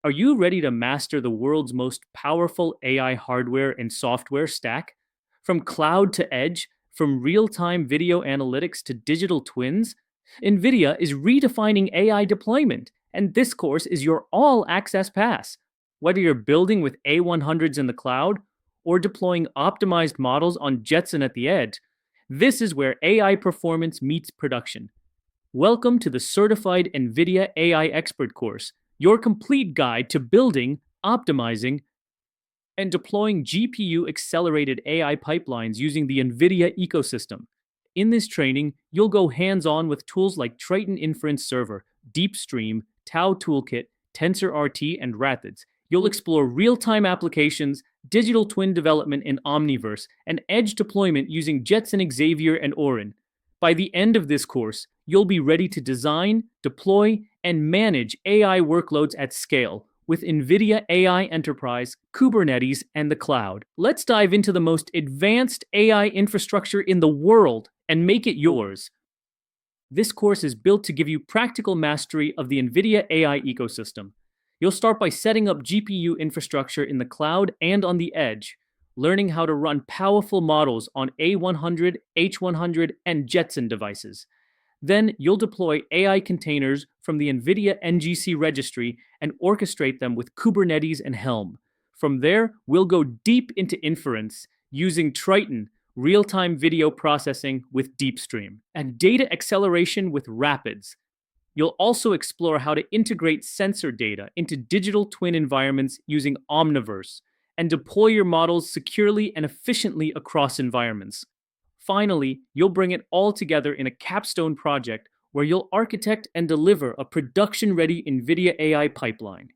Are you ready to master the world's most powerful AI hardware and software stack? From cloud to edge, from real time video analytics to digital twins, NVIDIA is redefining AI deployment, and this course is your all access pass. Whether you're building with A100s in the cloud or deploying optimized models on Jetson at the edge, this is where AI performance meets production. Welcome to the Certified NVIDIA AI Expert course, your complete guide to building, optimizing, and deploying GPU accelerated AI pipelines using the NVIDIA ecosystem. In this training, you'll go hands on with tools like Triton Inference Server, DeepStream, Tau Toolkit, TensorRT, and Rapids. You'll explore real time applications, digital twin development in Omniverse, and edge deployment using Jetson Xavier and Orin. By the end of this course, you'll be ready to design, deploy, and manage AI workloads at scale with NVIDIA AI Enterprise, Kubernetes, and the cloud. Let's dive into the most advanced AI infrastructure in the world and make it yours. This course is built to give you practical mastery of the NVIDIA AI ecosystem. You'll start by setting up GPU infrastructure in the cloud and on the edge, learning how to run powerful models on A100, H100, and Jetson devices. Then you'll deploy AI containers from the NVIDIA NGC registry and orchestrate them with Kubernetes and Helm. From there, we'll go deep into inference using Triton, real-time video processing with DeepStream, and data acceleration with Rapids. You'll also explore how to integrate sensor data into digital twin environments using Omniverse and deploy your models securely and efficiently across environments. Finally, you'll bring it all together in a capstone project where you'll architect and deliver a production-ready NVIDIA AI pipeline.